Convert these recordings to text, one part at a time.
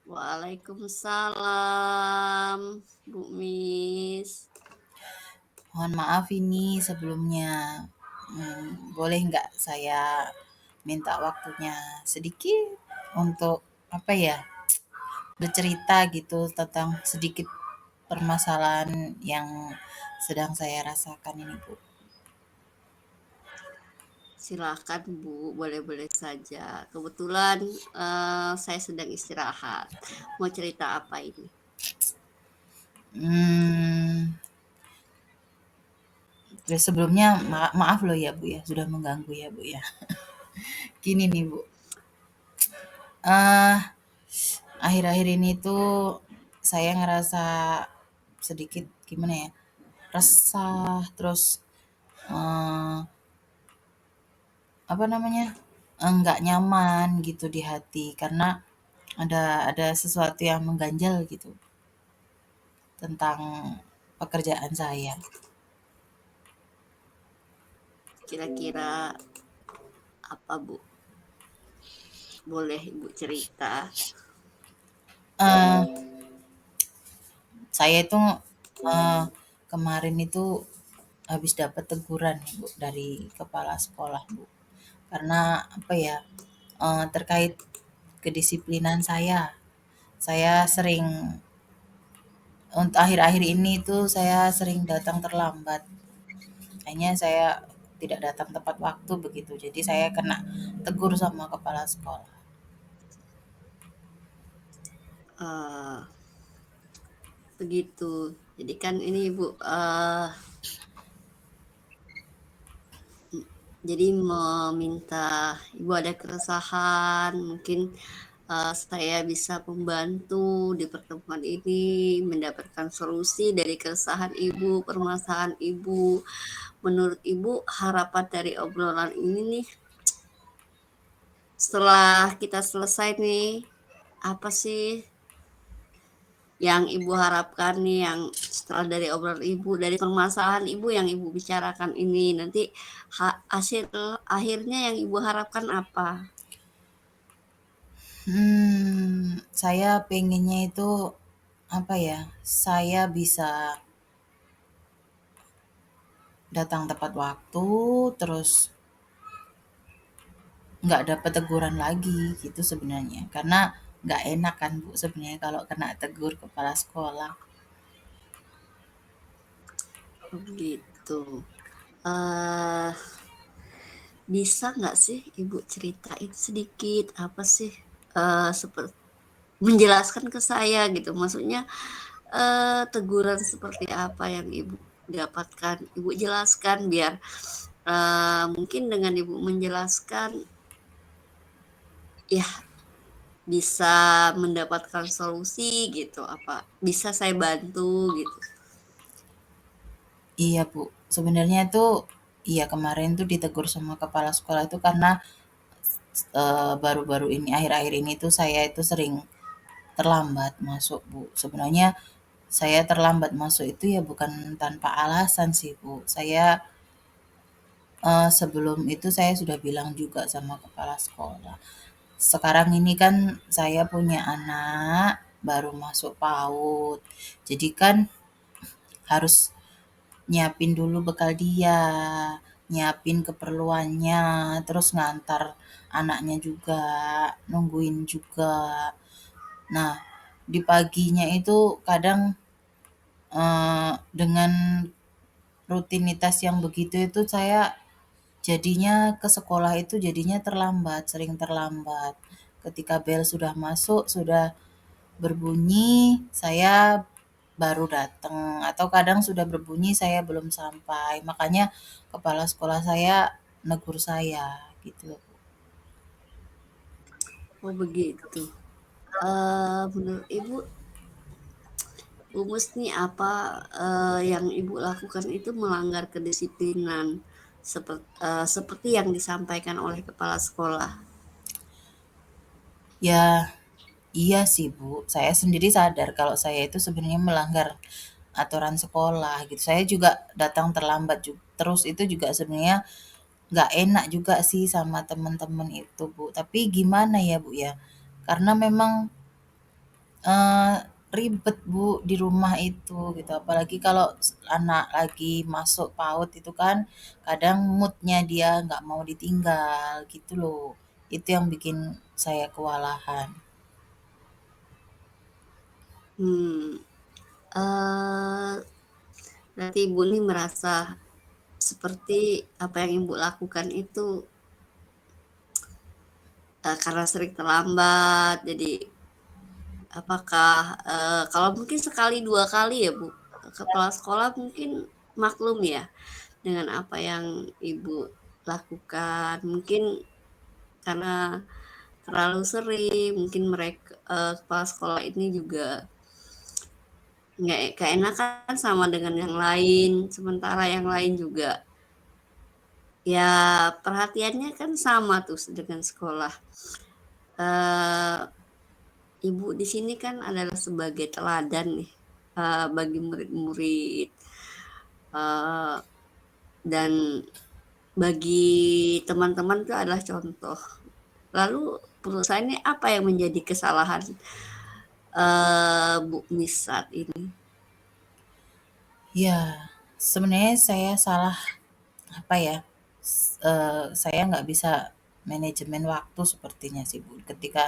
Waalaikumsalam, Bu Miss. Mohon maaf ini sebelumnya. Boleh nggak saya minta waktunya sedikit untuk apa ya, bercerita gitu tentang sedikit permasalahan yang sedang saya rasakan ini, Bu. Silakan Bu, boleh-boleh saja. Kebetulan saya sedang istirahat. Mau cerita apa ini? Hmm, Terus sebelumnya maaf loh ya Bu ya, sudah mengganggu ya Bu ya. Gini nih Bu, eh akhir-akhir ini tuh saya ngerasa sedikit gimana ya, resah, terus eh, apa namanya, nggak nyaman gitu di hati karena ada sesuatu yang mengganjal gitu tentang pekerjaan saya. Kira-kira apa Bu? Boleh Ibu cerita? Eh, saya itu eh, kemarin itu habis dapat teguran nih, Bu, dari kepala sekolah, Bu. Karena apa ya? Terkait kedisiplinan saya. Saya sering untuk akhir-akhir ini tuh saya sering datang terlambat. Akhirnya saya tidak datang tepat waktu begitu. Jadi saya kena tegur sama kepala sekolah. Eh, Begitu. Jadi kan ini Ibu, jadi meminta Ibu ada keresahan, mungkin saya bisa membantu di pertemuan ini mendapatkan solusi dari keresahan Ibu, permasalahan Ibu. Menurut Ibu, harapan dari obrolan ini nih, setelah kita selesai nih, apa sih yang Ibu harapkan nih, yang setelah dari obrolan Ibu, dari permasalahan Ibu yang Ibu bicarakan ini, nanti hasil akhirnya yang Ibu harapkan apa? Saya pengennya itu apa ya? Saya bisa datang tepat waktu, terus nggak dapat teguran lagi gitu sebenarnya. Karena nggak enak kan Bu sebenarnya kalau kena tegur kepala sekolah. Begitu. Eh Bisa nggak sih Ibu ceritain sedikit apa sih, seperti menjelaskan ke saya gitu, maksudnya, teguran seperti apa yang Ibu dapatkan, Ibu jelaskan biar, mungkin dengan Ibu menjelaskan, ya bisa mendapatkan solusi gitu, apa bisa saya bantu gitu. Iya Bu, sebenarnya itu iya kemarin tuh ditegur sama kepala sekolah itu karena baru-baru ini akhir-akhir ini tuh saya itu sering terlambat masuk Bu. Sebenarnya saya terlambat masuk itu ya bukan tanpa alasan sih Bu. Sebelum itu saya sudah bilang juga sama kepala sekolah. Sekarang ini kan saya punya anak baru masuk PAUD. Jadi kan harus nyiapin dulu bekal dia, nyiapin keperluannya, terus ngantar anaknya juga, nungguin juga. Nah, di paginya itu kadang dengan rutinitas yang begitu itu saya jadinya ke sekolah itu jadinya terlambat, sering terlambat. Ketika bel sudah masuk, sudah berbunyi, saya baru datang atau kadang sudah berbunyi saya belum sampai. Makanya kepala sekolah saya negur saya gitu. Oh begitu. Menurut Ibu, Umus nih apa yang Ibu lakukan itu melanggar kedisiplinan seperti yang disampaikan oleh kepala sekolah. Ya, iya sih Bu, saya sendiri sadar kalau saya itu sebenarnya melanggar aturan sekolah gitu. Saya juga datang terlambat terus itu juga sebenarnya nggak enak juga sih sama temen-temen itu, Bu. Tapi gimana ya, Bu, ya, karena memang, eee, ribet, Bu, di rumah itu gitu. Apalagi kalau anak lagi masuk PAUD itu kan kadang mood-nya dia nggak mau ditinggal gitu loh. Itu yang bikin saya kewalahan. Hmm, eee, berarti Ibu nih merasa seperti apa yang Ibu lakukan itu, karena sering terlambat, jadi apakah, kalau mungkin sekali 2 kali ya, Bu, kepala sekolah mungkin maklum ya dengan apa yang Ibu lakukan. Mungkin karena terlalu sering, mungkin kepala sekolah ini juga nggak keenakan sama dengan yang lain, sementara yang lain juga ya perhatiannya kan sama tuh dengan sekolah. Eee, Ibu di sini kan adalah sebagai teladan nih, bagi murid-murid, eee, dan bagi teman-teman itu adalah contoh. Lalu menurut ini apa yang menjadi kesalahan, Bu Mis saat ini? Ya, sebenarnya saya salah, apa ya, saya nggak bisa manajemen waktu sepertinya sih, Bu, ketika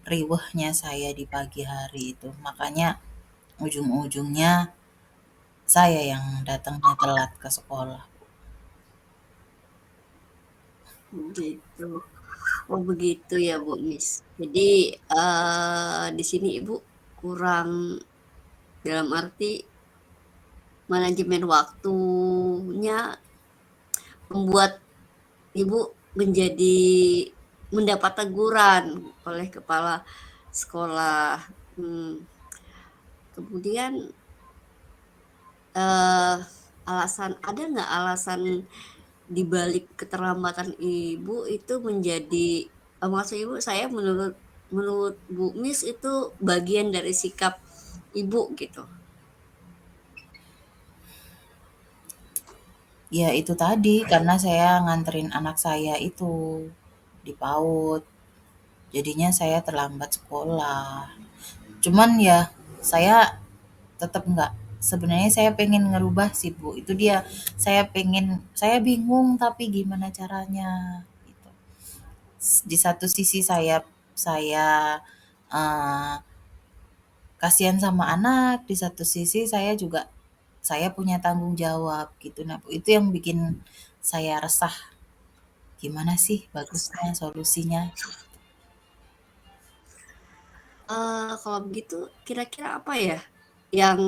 riwehnya saya di pagi hari itu. Makanya ujung-ujungnya saya yang datangnya telat ke sekolah. Gitu. Oh begitu ya Bu Mis. Jadi, di sini Ibu kurang dalam arti manajemen waktunya membuat Ibu mendapat teguran oleh kepala sekolah. Kemudian, eee, ada nggak alasan di balik keterlambatan Ibu itu maksud Ibu saya menurut menurut Bu Mis itu bagian dari sikap Ibu gitu? Ya itu tadi, karena saya nganterin anak saya itu di PAUD, jadinya saya terlambat sekolah. Cuman ya saya tetap nggak, sebenarnya saya pengen ngerubah sih, Bu, itu dia, saya bingung tapi gimana caranya, gitu. Di satu sisi saya, eee, kasihan sama anak, di satu sisi saya punya tanggung jawab gitu. Nah, itu yang bikin saya resah, gimana sih bagusnya solusinya? Kalau begitu kira-kira apa ya yang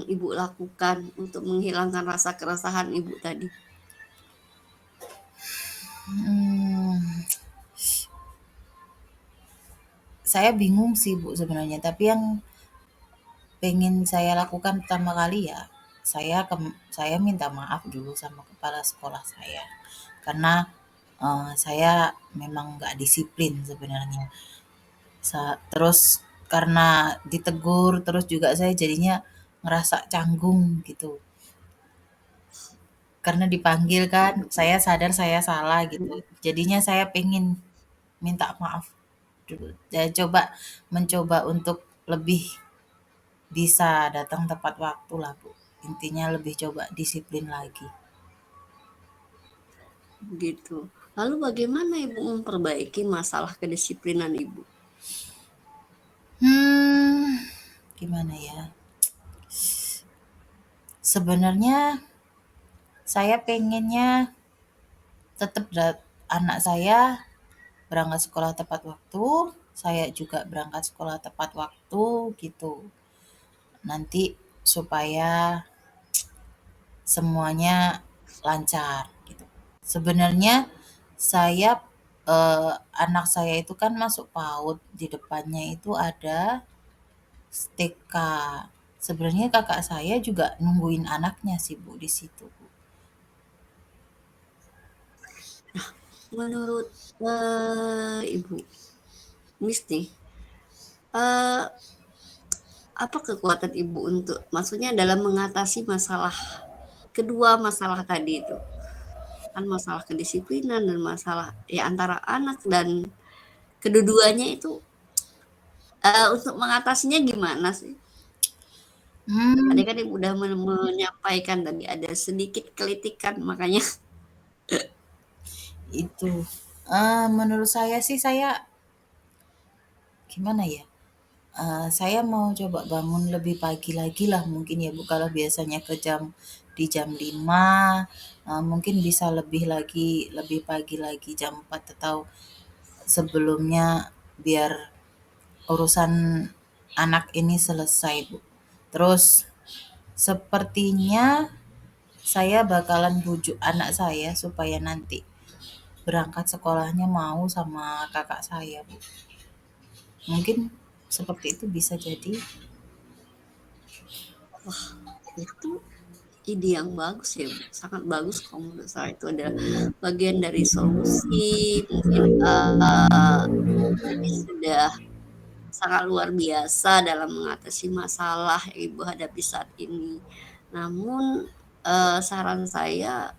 Ibu lakukan untuk menghilangkan rasa keresahan Ibu tadi? Mmm, saya bingung sih, Bu, sebenarnya, tapi yang pengen saya lakukan pertama kali ya, saya minta maaf dulu sama kepala sekolah saya. Karena, saya memang nggak disiplin sebenarnya. Terus karena ditegur, terus juga saya jadinya ngerasa canggung gitu. Karena dipanggil kan, saya sadar saya salah gitu. Mhm, Jadinya saya pengen minta maaf dulu. Saya mencoba untuk lebih bisa datang tepat waktu lah, Bu. Intinya lebih coba disiplin lagi. begitu. Lalu bagaimana Ibu memperbaiki masalah kedisiplinan Ibu? Hmm, gimana ya? Sebenarnya saya pengennya tetap anak saya berangkat sekolah tepat waktu, saya juga berangkat sekolah tepat waktu gitu. Nanti supaya semuanya lancar gitu. Sebenarnya saya anak saya itu kan masuk PAUD, di depannya itu ada TK. Sebenarnya kakak saya juga nungguin anaknya sih, Bu, di situ, Bu. Menurut, Ibu Mis nih, eee, apa kekuatan Ibu maksudnya dalam mengatasi kedua masalah tadi itu? membicarakan masalah kedisiplinan dan masalah ya antara anak dan kedua-duanya itu untuk mengatasinya gimana sih? Tadi Hmm, kan Ibu udah menyampaikan tadi ada sedikit kritikan makanya itu. Menurut saya sih saya gimana ya? Saya mau coba bangun lebih pagi lagi lah mungkin ya Bu, kalau biasanya di jam 5, mungkin bisa lebih pagi lagi jam 4 atau sebelumnya biar urusan anak ini selesai Bu. Terus sepertinya saya bakalan bujuk anak saya supaya nanti berangkat sekolahnya mau sama kakak saya Bu. Mungkin seperti itu bisa jadi. itu ide yang bagus ya, Bu, sangat bagus kalau menurut saya itu ada bagian dari solusi, mungkin, ini sudah sangat luar biasa dalam mengatasi masalah yang Ibu hadapi saat ini. Namun, saran saya,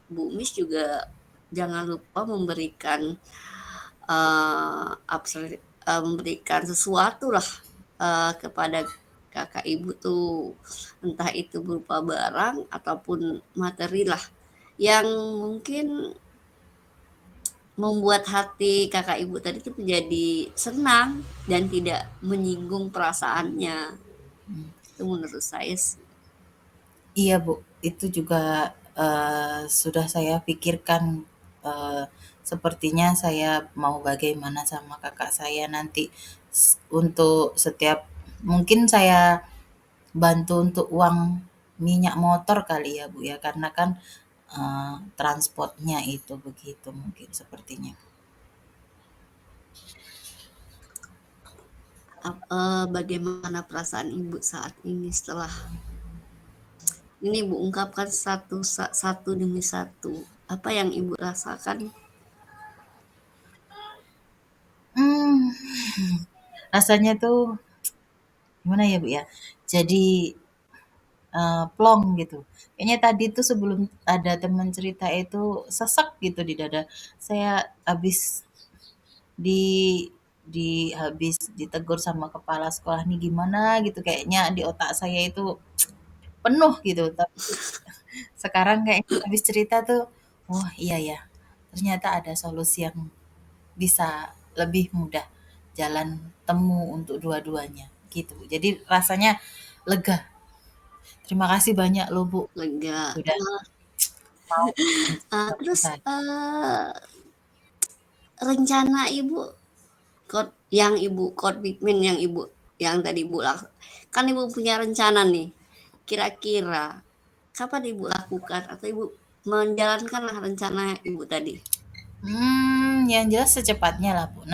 Bu Mis juga jangan lupa memberikan, memberikan sesuatu lah kepada kakak ibu tuh, entah itu berupa barang ataupun materi lah, yang mungkin membuat hati kakak ibu tadi tuh menjadi senang dan tidak menyinggung perasaannya. Itu menurut saya sih. Iya, Bu, itu juga, sudah saya pikirkan, eee, sepertinya saya mau bagaimana sama kakak saya nanti untuk setiap mungkin saya bantu untuk uang minyak motor kali ya, Bu, ya, karena kan, transportnya itu begitu mungkin sepertinya. Bagaimana perasaan ibu saat ini setelah ini ibu ungkapkan satu demi satu apa yang ibu rasakan. Mmm, rasanya tuh gimana ya, Bu, ya, jadi plong gitu. Kayaknya tadi tuh sebelum ada teman cerita itu sesek gitu di dada. Saya habis di habis ditegur sama kepala sekolah nih gimana gitu kayaknya di otak saya itu penuh gitu. Tapi sekarang kayaknya habis cerita tuh, oh iya ya, ternyata ada solusi yang bisa lebih mudah jalan temu untuk dua-duanya gitu. Jadi rasanya lega. Terima kasih banyak loh Bu, Lega. sudah mau Terus saya. rencana ibu yang ibu komitmen yang ibu yang tadi ibu kan ibu punya rencana nih. Kira-kira kapan ibu lakukan atau ibu menjalankanlah rencana ibu tadi? Yang jelas secepatnya lah, Bu.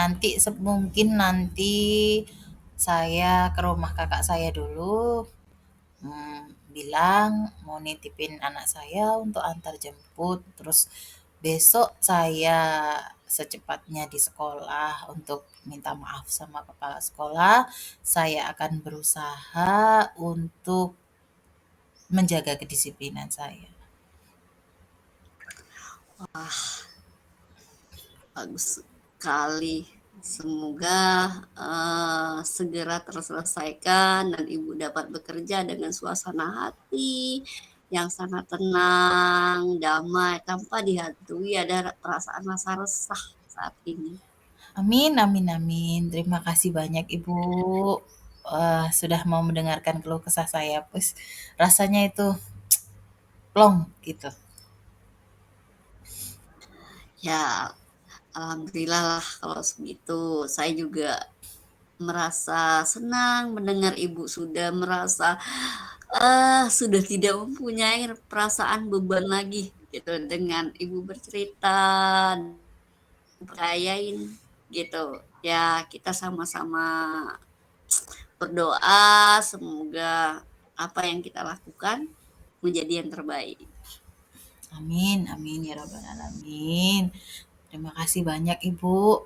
Mungkin nanti saya ke rumah kakak saya dulu, bilang mau nitipin anak saya untuk antar jemput, terus besok saya secepatnya di sekolah untuk minta maaf sama kepala sekolah. Saya akan berusaha untuk menjaga kedisiplinan saya. Bagus sekali. Semoga segera terselesaikan dan ibu dapat bekerja dengan suasana hati yang sangat tenang, damai, tanpa dihantui ada perasaan rasa resah saat ini. Amin, amin, amin. Terima kasih banyak Ibu, sudah mau mendengarkan keluh kesah saya. Pues rasanya itu plong gitu. Ya, alhamdulillah lah kalau segitu. Saya juga merasa senang mendengar ibu sudah merasa sudah tidak mempunyai perasaan beban lagi gitu dengan ibu bercerita, percayain gitu. Ya, kita sama-sama berdoa semoga apa yang kita lakukan menjadi yang terbaik. Amin, amin ya rabbal alamin. Terima kasih banyak Ibu,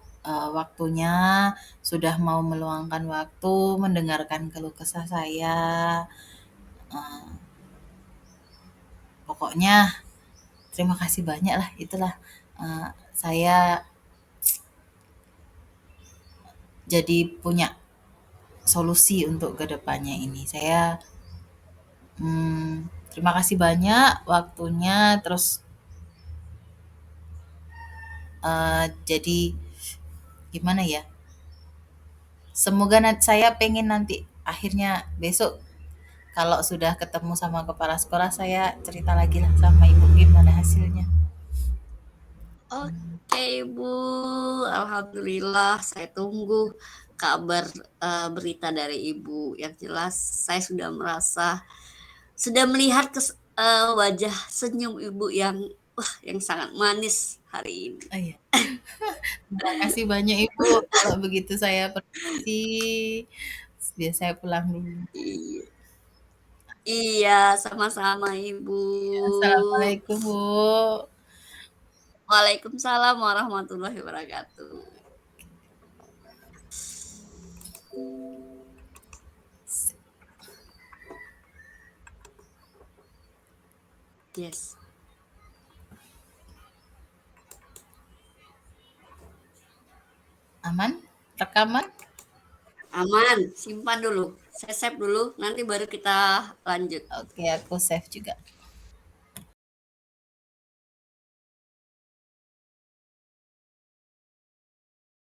waktunya sudah mau meluangkan waktu mendengarkan keluh kesah saya. Eee, Pokoknya terima kasih banyak lah, itulah, saya jadi punya solusi untuk ke depannya ini. Terima kasih banyak waktunya, terus, jadi gimana ya, semoga saya pengen nanti akhirnya besok kalau sudah ketemu sama kepala sekolah, saya cerita lagi lah sama ibu gimana hasilnya. Oke, Ibu. Alhamdulillah, saya tunggu kabar berita dari Ibu. Yang jelas, saya sudah merasa, sudah melihat wajah senyum Ibu yang wah, yang sangat manis hari ini. Oh iya, terima kasih banyak ibu. Kalau begitu saya permisi, biar saya pulang dulu. Iya, iya, sama-sama Ibu. Assalamualaikum bu. Waalaikumsalam warahmatullahi wabarakatuh. Yes. Aman? Rekaman? Aman, simpan dulu. Saya save dulu, nanti baru kita lanjut. Oke, aku save juga.